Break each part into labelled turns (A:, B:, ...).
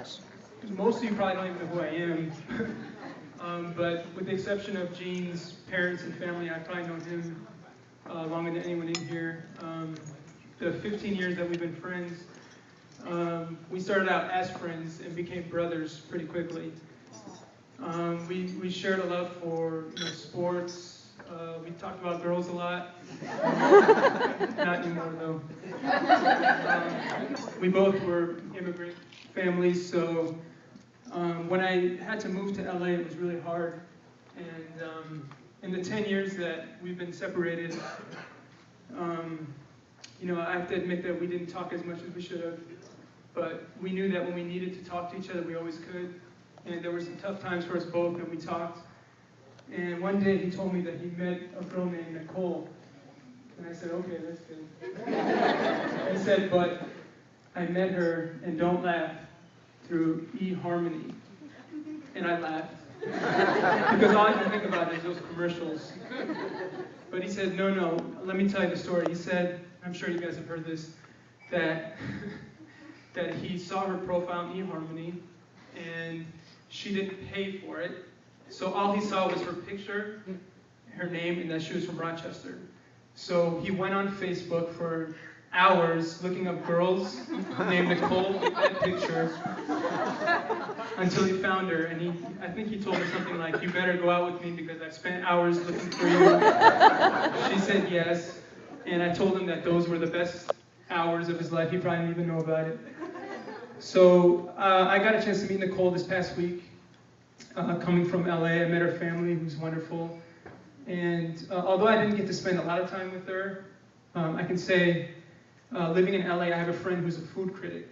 A: Yes.
B: Most of you probably don't even know who I am. But with the exception of Gene's parents and family, I probably known him longer than anyone in here. The 15 years that we've been friends, we started out as friends and became brothers pretty quickly. We shared a love for sports. We talked about girls a lot. Not anymore, though. We both were immigrant families, so when I had to move to LA, it was really hard. And in the 10 years that we've been separated, I have to admit that we didn't talk as much as we should have. But we knew that when we needed to talk to each other, we always could. And there were some tough times for us both, and we talked. And one day he told me that he met a girl named Nicole. And I said, okay, that's good. He said, but I met her, and don't laugh, through eHarmony. And I laughed. Because all I can think about is those commercials. But he said, no, let me tell you the story. He said, I'm sure you guys have heard this, that he saw her profile in eHarmony, and she didn't pay for it. So all he saw was her picture, her name, and that she was from Rochester. So he went on Facebook for hours looking up girls named Nicole with that picture until he found her. And I think he told her something like, you better go out with me because I've spent hours looking for you. She said yes. And I told him that those were the best hours of his life. He probably didn't even know about it. So I got a chance to meet Nicole this past week. Coming from LA, I met her family, who's wonderful. And although I didn't get to spend a lot of time with her, I can say, living in LA, I have a friend who's a food critic.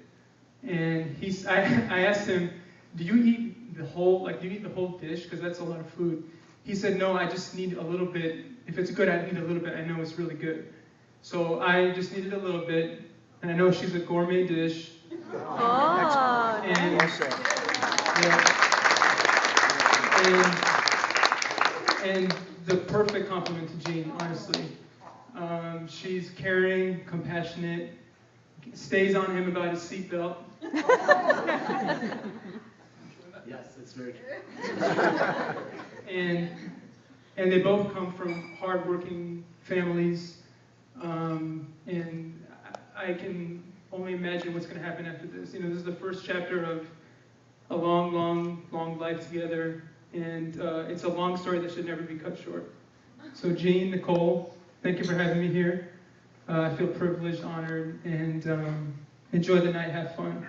B: And I asked him, do you eat the whole dish? Because that's a lot of food. He said, no, I just need a little bit. If it's good, I need a little bit. I know it's really good. So I just needed a little bit. And I know she's a gourmet dish.
A: Oh,
B: and,
A: well said.
B: Yeah. And the perfect compliment to Jean, honestly. She's caring, compassionate, stays on him about his seatbelt.
C: Yes, that's very true.
B: And they both come from hardworking families. And I can only imagine what's going to happen after this. This is the first chapter of a long, long, long life together. And it's a long story that should never be cut short. So Jean, Nicole, thank you for having me here. I feel privileged, honored, and enjoy the night, have fun.